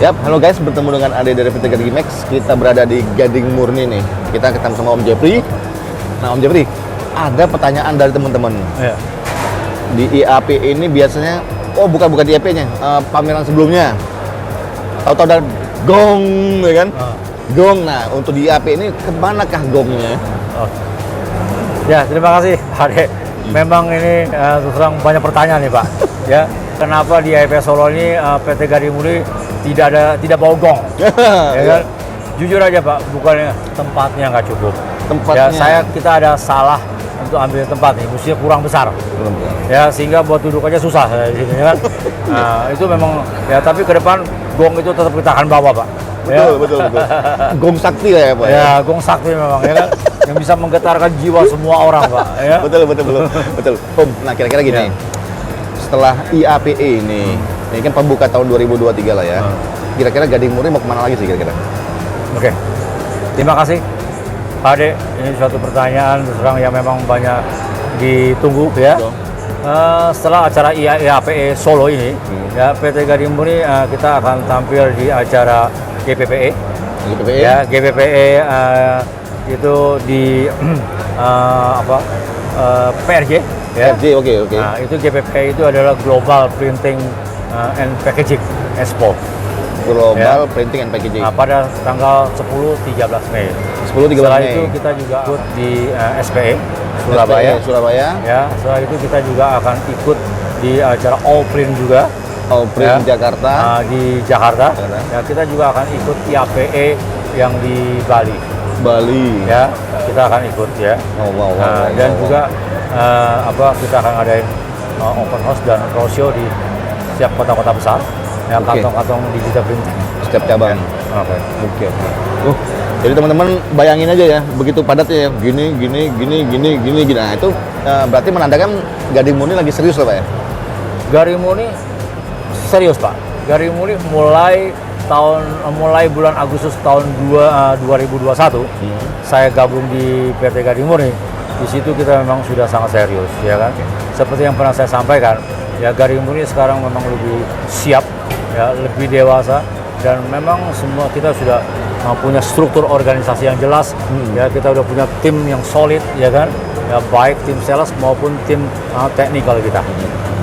Yap, halo guys, bertemu dengan Ade dari PT Gading Max. Kita berada di Gading Murni nih. Kita ketemu sama Om Jeffrey. Nah, Om Jeffrey, ada pertanyaan dari teman-teman. Ya. Di IAP ini biasanya, bukan di IAP-nya, pameran sebelumnya. Tahu-tahu ada gong, ya kan? Gong. Nah, untuk di IAP ini kemanakah gongnya? Ya, terima kasih, Ade. Memang ini terus terang banyak pertanyaan nih, Pak. Ya, kenapa di IAP Solo ini PT Gading Murni tidak bawa gong? Ya kan? Jujur aja, Pak, bukannya tempatnya nggak cukup. Tempatnya. Ya, kita ada salah untuk ambil tempat nih, mestinya kurang besar. Ya, sehingga buat duduk aja susah di sini, ya kan? Nah, itu memang ya, tapi ke depan gong itu tetap kita akan bawa, Pak. Betul. Gong sakti lah ya, Pak. Ya, gong sakti memang, ya kan? Yang bisa menggetarkan jiwa semua orang, Pak. Ya? Betul. Om, nah kira-kira gini. Ya. Setelah IAPE ini kan pembuka tahun 2023 lah ya. Kira-kira Gading Murni mau kemana lagi sih kira-kira? Oke. Terima kasih, Pak Ade. Ini suatu pertanyaan terus terang yang memang banyak ditunggu ya. Setelah acara IAPE Solo ini, ya PT Gading Murni kita akan tampil di acara GPPE. GPPE? Ya, GPPE itu di PRJ. Ya. PRJ, oke. Nah, itu GPPE itu adalah Global Printing and Packaging Expo. Global Printing and Packaging. Nah, pada tanggal 10-13 Mei. 10-13 Setelah Mei. itu kita juga ikut di SPE Surabaya. Surabaya. Ya, setelah itu kita juga akan ikut di acara All Print juga. All Print Jakarta. Di Jakarta. Ya, kita juga akan ikut IAPE yang di Bali. Ya, kita akan ikut ya. Wow. Dan juga kita akan ngadain open house dan roadshow di setiap kota-kota besar. Ya, kantong-kantong digital printing. Setiap cabang. Oke. Jadi teman-teman bayangin aja ya, begitu padatnya ya, gini. Nah, itu berarti menandakan Gading Murni lagi serius loh, Pak ya? Gading Murni serius, Pak. Gading Murni mulai bulan Agustus tahun 2021, saya gabung di PT Gading Murni. Di situ kita memang sudah sangat serius, ya kan? Seperti yang pernah saya sampaikan, ya Gading Murni sekarang memang lebih siap, ya lebih dewasa, dan memang semua kita sudah punya struktur organisasi yang jelas. Ya, kita udah punya tim yang solid, ya kan? Ya, baik tim sales maupun tim teknikal kita.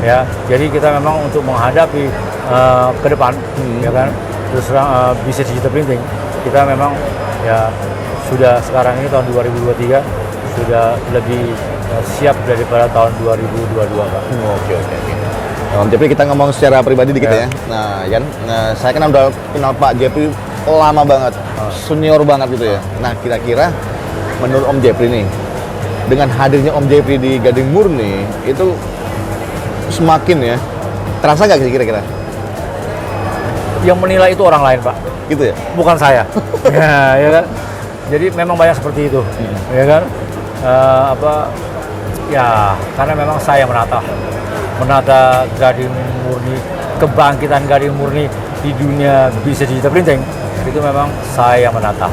Ya, jadi kita memang untuk menghadapi ke depan, ya kan? Terus bisnis digital printing, kita memang ya sudah sekarang ini tahun 2023 sudah lebih siap daripada tahun 2022, Pak. Oke. Om Jeffrey, kita ngomong secara pribadi dikit ya. Nah, Yan, saya kan udah kenal Pak Jeffrey lama banget, senior banget gitu ya. Nah, kira-kira menurut Om Jeffrey nih, dengan hadirnya Om Jeffrey di Gading Murni, itu semakin ya, terasa nggak sih kira-kira? Yang menilai itu orang lain, Pak. Gitu ya? Bukan saya. Ya kan? Jadi memang banyak seperti itu, ya kan? Ya, karena memang saya menata Gading Murni, kebangkitan Gading Murni di dunia bisnis digital printing, itu memang saya menata.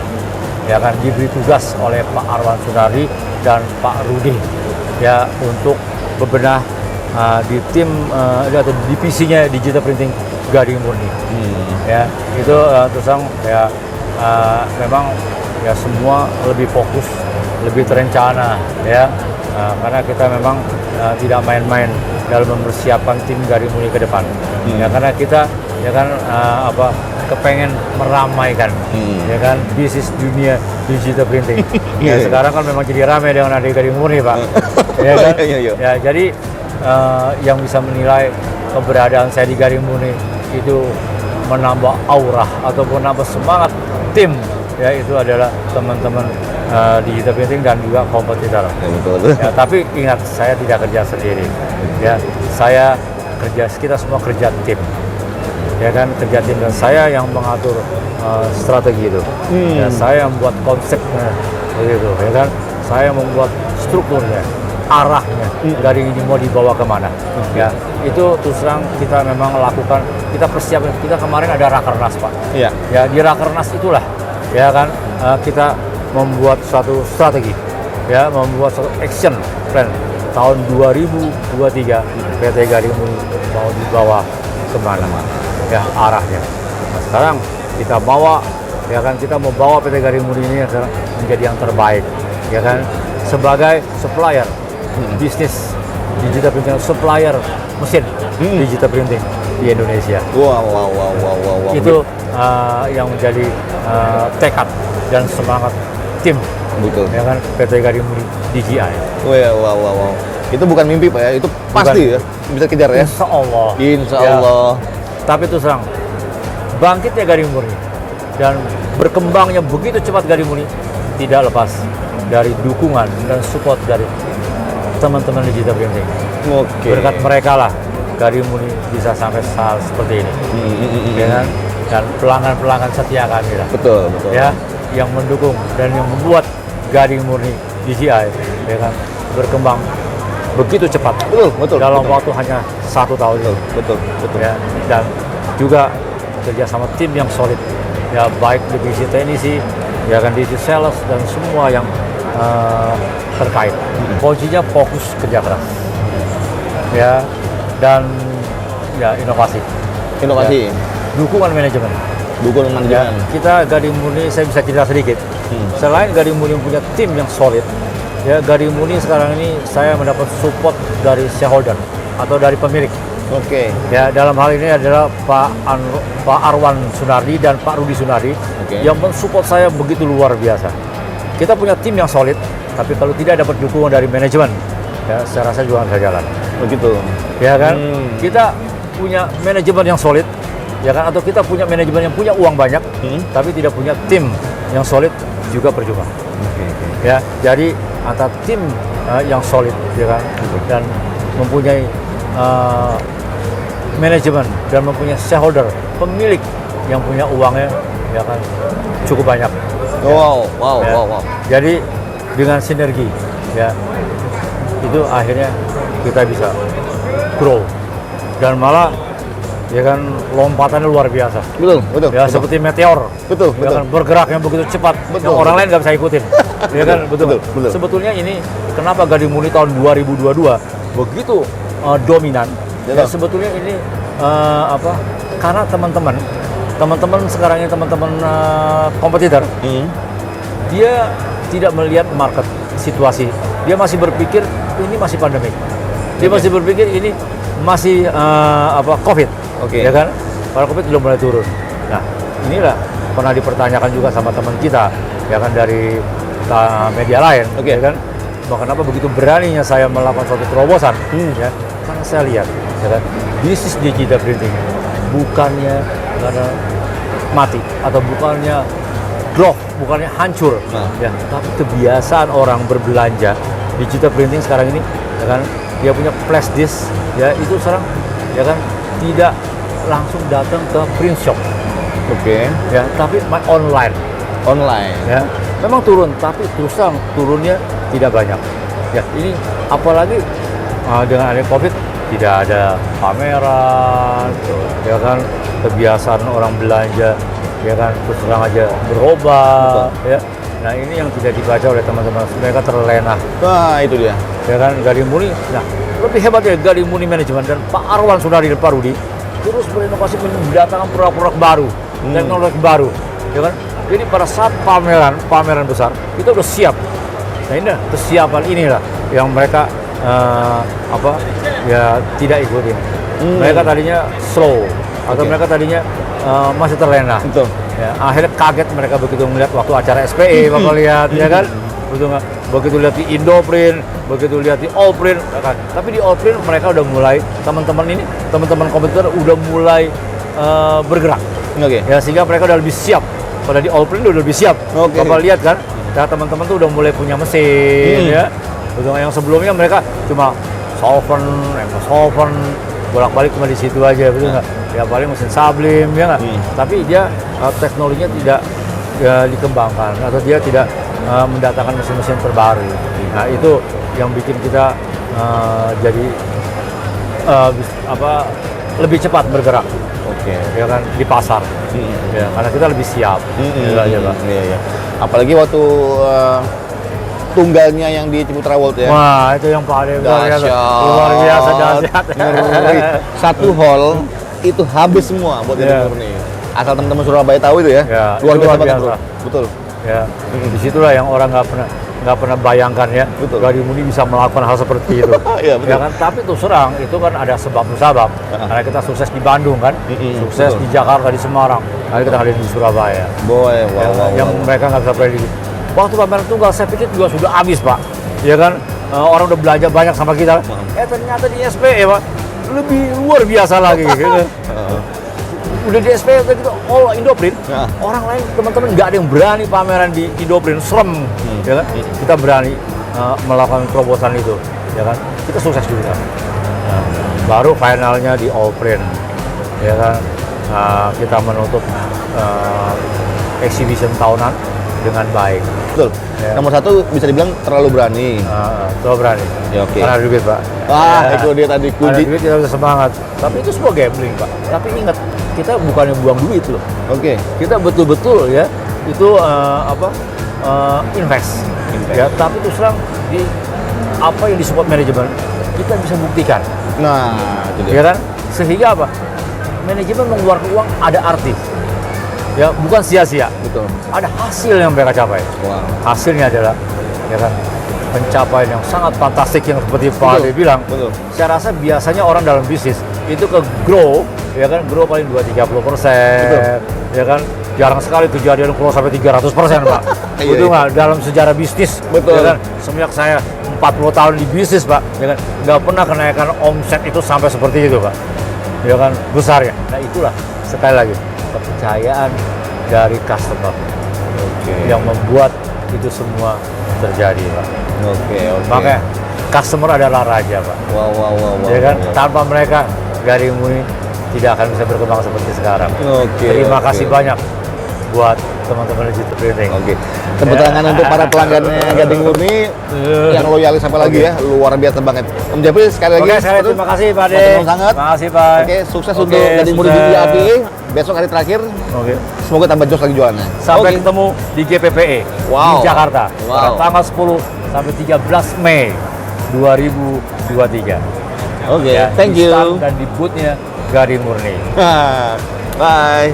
Ya kan, diberi tugas oleh Pak Arwan Sunardi dan Pak Rudi, ya, untuk bebenah di tim atau divisinya digital printing Gading Murni. Ya, itu terus terang ya memang ya semua lebih fokus, lebih terencana, ya, karena kita memang tidak main-main dalam mempersiapkan tim Gading Murni ke depan. Ya, karena kita ya kan kepengen meramaikan, ya kan, bisnis dunia digital printing. Ya, sekarang kan memang jadi ramai dengan ada Gading Murni, Pak. Ya kan? Ya, jadi yang bisa menilai keberadaan saya di Gading Murni itu menambah aura ataupun menambah semangat tim, ya, itu adalah teman-teman digital printing dan juga kompetitor. Betul. Ya, tapi ingat, saya tidak kerja sendiri. Ya, kita semua kerja tim. Ya kan, kerja tim, dan saya yang mengatur strategi itu. Ya, saya yang membuat konsepnya begitu, ya kan. Saya membuat strukturnya, arahnya, Gading ini mau dibawa kemana. Ya, itu terus terang kita memang lakukan, kita persiapkan. Kita kemarin ada rakernas, Pak. Iya. Ya, di rakernas itulah, ya kan, kita membuat suatu strategi, ya, membuat suatu action plan tahun 2023 PT Gading Murni mau dibawa kemana, ya, arahnya. Nah, sekarang kita bawa, ya kan, kita mau bawa PT Gading Murni ini sekarang menjadi yang terbaik, ya kan, sebagai supplier bisnis digital printing, supplier mesin digital printing di Indonesia. Wow. Itu yang menjadi tekad dan semangat tim, Betul. ya kan, PT Gading Murni DJI. Wow. Itu bukan mimpi Pak ya, itu pasti ya bisa kejar ya. Insya Allah. Insya Ya. Allah. Tapi itu serang bangkitnya Gading Murni dan berkembangnya begitu cepat Gading Murni tidak lepas dari dukungan dan support dari teman-teman digital printing. Oke. Berkat mereka lah Gading Murni bisa sampai saat seperti ini, ya kan? Dan pelanggan-pelanggan setia kami lah, Betul. ya, yang mendukung dan yang membuat Gading Murni DJI, ya kan, berkembang begitu cepat. Betul. Dalam waktu hanya 1 tahun itu. Betul. Ya, dan juga kerja sama tim yang solid, ya, baik divisi teknisi, ya kan, divisi sales dan semua yang terkait. Kuncinya fokus kerja keras, ya, dan ya inovasi, ya, dukungan manajemen. Ya, kita Gading Murni, saya bisa cerita sedikit. Selain Gading Murni punya tim yang solid, ya, Gading Murni sekarang ini saya mendapat support dari shareholder atau dari pemilik. Oke. Ya, dalam hal ini adalah Pak Arwan Sunardi dan Pak Rudi Sunardi yang mensupport saya begitu luar biasa. Kita punya tim yang solid, tapi kalau tidak dapat dukungan dari manajemen, ya, saya rasa juga nggak bisa jalan. Begitu. Ya kan? Kita punya manajemen yang solid, ya kan? Atau kita punya manajemen yang punya uang banyak, tapi tidak punya tim yang solid juga percuma. Ya, jadi antara tim yang solid, ya kan, dan mempunyai manajemen dan mempunyai shareholder, pemilik yang punya uangnya, ya kan, cukup banyak. Wow. Jadi dengan sinergi, ya, itu akhirnya kita bisa grow dan malah, ya kan, lompatannya luar biasa. Betul. Ya, seperti meteor. Betul. Ya kan, bergerak yang begitu cepat, Betul. yang orang lain nggak bisa ikutin. Ya kan, betul. Betul. Sebetulnya ini kenapa Gading Murni tahun 2022 begitu dominan? Ya, sebetulnya ini karena teman-teman sekarang ini, teman-teman kompetitor, dia tidak melihat market situasi. Dia masih berpikir ini masih pandemi. Dia masih berpikir ini masih COVID. Ya kan? Kalau COVID sudah mulai turun. Nah, inilah pernah dipertanyakan juga sama teman kita, ya kan, dari media lain, ya kan? Kenapa begitu beraninya saya melakukan suatu terobosan? Ya, karena saya lihat, ya kan, bisnis digital printing bukannya karena mati atau bukannya drop, bukannya hancur, ya, tapi kebiasaan orang berbelanja digital printing sekarang ini, ya kan, dia punya flash disk, ya, itu sekarang, ya kan, tidak langsung datang ke print shop, ya, tapi online, ya, memang turun, tapi terus terang turunnya tidak banyak, ya. Ini apalagi dengan adanya COVID, tidak ada pameran, ya kan, kebiasaan orang belanja, ya kan, terus terang aja berubah, ya. Nah, ini yang tidak dibaca oleh teman-teman, mereka terlena. Wah, itu dia. Ya kan, Gading Murni, nah, lebih hebatnya Gading Murni manajemen dan Pak Arwan Sunardi dan Pak Rudi terus berinovasi mendatangkan produk-produk baru, teknologi baru, ya kan. Jadi pada saat pameran besar, kita udah siap. Nah, ini kesiapan inilah yang mereka ya tidak ikutin. Mereka tadinya slow atau mereka tadinya masih terlena. Betul. Ya, akhirnya kaget mereka begitu melihat waktu acara SPE, bakal lihat, ya kan, betul nggak? Begitu lihat di Indoprint, begitu lihat di Allprint, ya kan? Tapi di Allprint mereka udah mulai, teman-teman kompetitor udah mulai bergerak, ya, sehingga mereka udah lebih siap. Pada di Allprint udah lebih siap. Bapak lihat kan, ya, teman-teman tuh udah mulai punya mesin, ya. Betul nggak? Yang sebelumnya mereka cuma solvent, bolak-balik cuma di situ aja, betul nggak? Ya paling mesin Sublime, ya nggak? Tapi dia teknologinya tidak dikembangkan atau dia tidak mendatangkan mesin-mesin terbaru. Nah, itu yang bikin kita jadi lebih cepat bergerak, ya kan, di pasar, ya, karena kita lebih siap. Iya. Apalagi waktu tunggalnya yang di Ciputra World, ya. Wah, itu yang paling luar biasa dahsyat. Satu hall itu habis semua buat Gading Murni. asal teman-teman Surabaya tahu itu ya, Ya, luar itu biasa luar banget biasa. bro. Betul. Ya, disitulah yang orang nggak pernah bayangkan ya, Betul. Gari Murni bisa melakukan hal seperti itu. Iya, betul. Ya kan, tapi terus terang itu kan ada sebab musabab. Karena kita sukses di Bandung kan, sukses betul. di Jakarta, di Semarang, lalu kita hadir di Surabaya. Boy, Ya, wow. yang mereka nggak bisa prediksi. Waktu pameran tunggal saya pikir juga sudah habis Pak, ya kan, orang udah belajar banyak sama kita. Ternyata di SPE Pak lebih luar biasa lagi. Gitu. Udah di SPE kita all Indoprint, orang lain teman-teman nggak ada yang berani pameran di Indoprint, serem, ya kan? Kita berani melakukan terobosan itu, ya kan? Kita sukses juga. Nah, baru finalnya di Allprint, ya kan? Kita menutup exhibition tahunan dengan baik. Betul. Ya. Nomor satu bisa dibilang terlalu berani. Terlalu berani. Ya, oke. Karena ada duit Pak. Wah, Ya. itu dia tadi Ada kunci. duit kita bisa semangat. Tapi itu semua gambling Pak. Tapi ingat, kita bukannya buang duit loh. Oke. Kita betul-betul ya itu invest. Ya, tapi terus terang di apa yang disupport manajemen kita bisa buktikan, Nah, itu dia. ya kan, sehingga apa, manajemen mengeluarkan uang ada arti, ya bukan sia-sia, Betul. ada hasil yang mereka capai. Wow. Hasilnya adalah, ya kan, pencapaian yang sangat fantastik yang seperti Pak Betul, Ade bilang. betul. Saya rasa biasanya orang dalam bisnis itu ke grow, ya kan, grow paling 2-30%, ya kan, jarang sekali kejadian grow sampai 300% Pak. Iya, Itu iya. nggak dalam sejarah bisnis, Betul. ya kan, semenjak saya 40 tahun di bisnis Pak, ya kan, nggak pernah kenaikan omset itu sampai seperti itu Pak, ya kan, besarnya. Nah itulah sekali lagi kepercayaan dari customer yang membuat itu semua terjadi Pak. Oke. Makanya customer adalah raja Pak. Wow. Ya kan, tanpa mereka Gari Murni tidak akan bisa berkembang seperti sekarang. Oke. Terima kasih banyak buat teman-teman Digital Printing. Oke. Tepuk tangan untuk para pelanggannya Gading Murni yang loyalis sampai lagi ya, luar biasa banget. Om Jeffrey sekali lagi. Oke, sekali terima kasih Pak De. Matur nuwun sangat. Terima kasih Pak. Oke, sukses Oke, untuk Gading Murni di sukses. IAPE. Besok hari terakhir, Oke. semoga tambah jos lagi jualannya. Sampai Oke. ketemu di GPPE Wow. di Jakarta Wow. pada tanggal 10 sampai 13 Mei 2023. Oke, Ya, thank di you. stand dan di booth-nya Gari Murni. Bye.